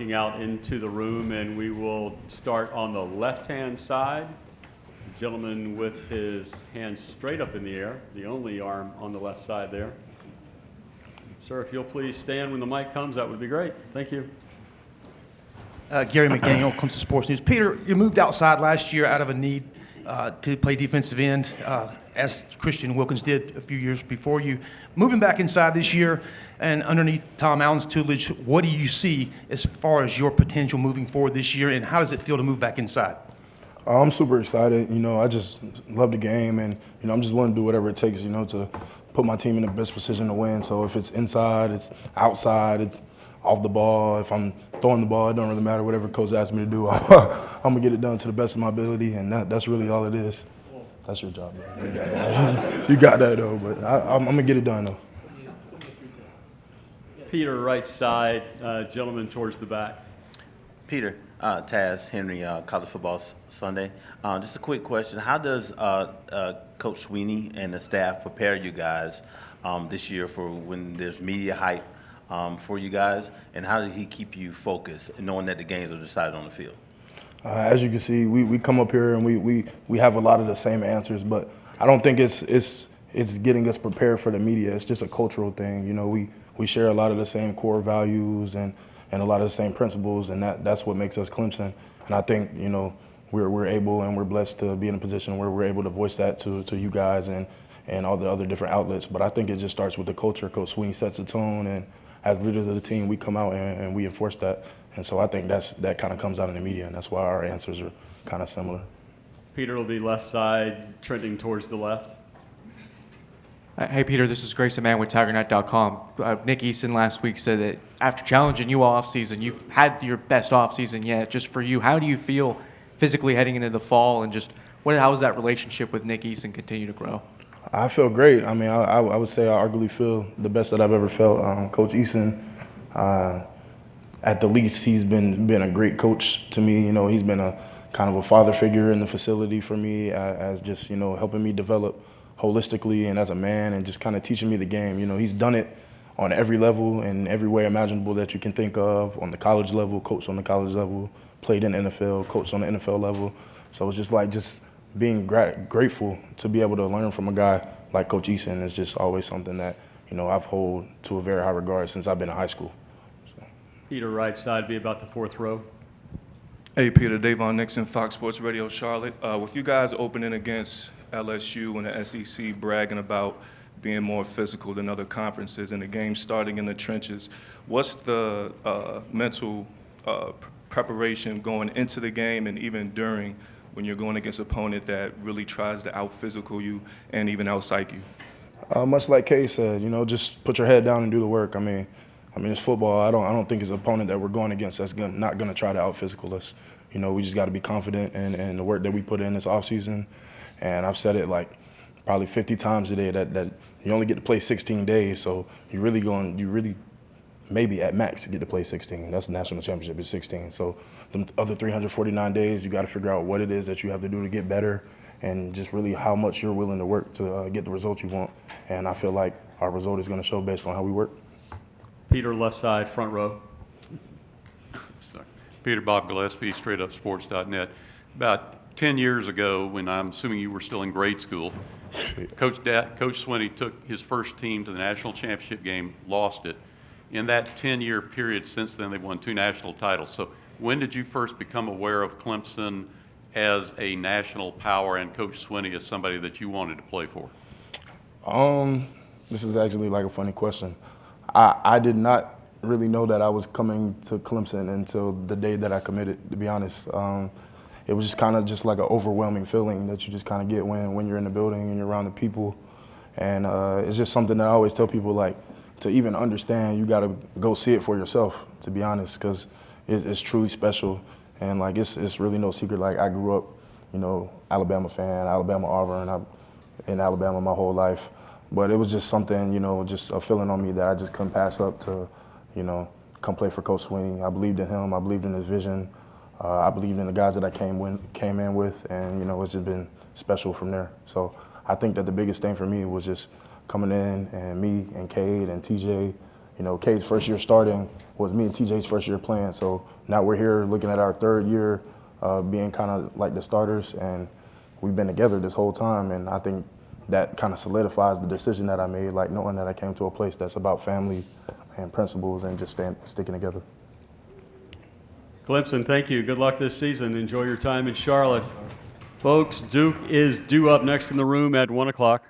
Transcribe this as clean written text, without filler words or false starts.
looking out into the room, and we will start on the left-hand side. The gentleman with his hands straight up in the air, the only arm on the left side there. Sir, if you'll please stand when the mic comes, that would be great. Thank you. Gary McDaniel, Clemson Sports News. Peter, you moved outside last year out of a need to play defensive end, as Christian Wilkins did a few years before you. Moving back inside this year and underneath Tom Allen's tutelage, what do you see as far as your potential moving forward this year, and how does it feel to move back inside? I'm super excited. I just love the game, and, I'm just willing to do whatever it takes, to put my team in the best position to win. So if it's inside, it's outside, it's off the ball. If I'm throwing the ball, it don't really matter. Whatever coach asks me to do, I'm going to get it done to the best of my ability, and that's really all it is. That's your job, man. You got that. You got that, though, but I'm going to get it done, though. Peter, right side, gentleman towards the back. Peter, Taz, Henry, College Football Sunday. Just a quick question. How does Coach Sweeney and the staff prepare you guys this year for when there's media hype for you guys, and how did he keep you focused, knowing that the games are decided on the field? As you can see, we come up here and we have a lot of the same answers, but I don't think it's getting us prepared for the media. It's just a cultural thing. We share a lot of the same core values and a lot of the same principles, and that's what makes us Clemson. And I think we're able and we're blessed to be in a position where we're able to voice that to you guys and all the other different outlets. But I think it just starts with the culture. Coach Sweeney sets the tone, and as leaders of the team, we come out and we enforce that. And so I think that kind of comes out in the media, and that's why our answers are kind of similar. Peter will be left side, trending towards the left. Hey, Peter, this is Grayson Mann with TigerNet.com. Nick Eason last week said that after challenging you all offseason, you've had your best offseason yet. Just for you, how do you feel physically heading into the fall, and just how does that relationship with Nick Eason continue to grow? I feel great. I mean, I would say I arguably feel the best that I've ever felt. Coach Eason, at the least, he's been a great coach to me. He's been a kind of a father figure in the facility for me, as just, helping me develop holistically and as a man, and just kind of teaching me the game. He's done it on every level and every way imaginable that you can think of. On the college level, coached on the college level, played in the NFL, coached on the NFL level. So it's just being grateful to be able to learn from a guy like Coach Eason is just always something that, I've held to a very high regard since I've been in high school. So. Peter, right side, be about the fourth row. Hey, Peter, Davon Nixon, Fox Sports Radio, Charlotte. With you guys opening against LSU and the SEC bragging about being more physical than other conferences and the game starting in the trenches, what's the mental preparation going into the game and even during, when you're going against an opponent that really tries to out-physical you and even out-psych you? Much like Kay said, just put your head down and do the work. I mean, it's football. I don't think it's an opponent that we're going against that's not going to try to out-physical us. We just got to be confident in the work that we put in this offseason. And I've said it like probably 50 times today that you only get to play 16 days, so you really maybe at max get to play 16. That's the national championship is 16. So the other 349 days, you got to figure out what it is that you have to do to get better, and just really how much you're willing to work to get the results you want. And I feel like our result is going to show based on how we work. Peter, left side, front row. Sorry. Peter, Bob Gillespie, straightupsports.net. About 10 years ago, when I'm assuming you were still in grade school, Coach Sweeney took his first team to the national championship game, lost it. In that 10-year period since then, they've won 2 national titles. So when did you first become aware of Clemson as a national power and Coach Sweeney as somebody that you wanted to play for? This is actually like a funny question. I did not really know that I was coming to Clemson until the day that I committed, to be honest. It was just kind of just like an overwhelming feeling that you just kind of get when you're in the building and you're around the people. And it's just something that I always tell people, like, to even understand, you got to go see it for yourself, to be honest, because it's truly special. And, like, it's really no secret. Like, I grew up, Alabama fan, Alabama Auburn. I've in Alabama my whole life. But it was just something, just a feeling on me that I just couldn't pass up to, come play for Coach Sweeney. I believed in him. I believed in his vision. I believed in the guys that I came in with, and it's just been special from there. So I think that the biggest thing for me was just coming in, and me and Cade and TJ, You know, K's first year starting was me and TJ's first year playing. So now we're here looking at our third year being kind of like the starters, and we've been together this whole time. And I think that kind of solidifies the decision that I made, like knowing that I came to a place that's about family and principles and just sticking together. Clemson, thank you. Good luck this season. Enjoy your time in Charlotte. Folks, Duke is due up next in the room at 1 o'clock.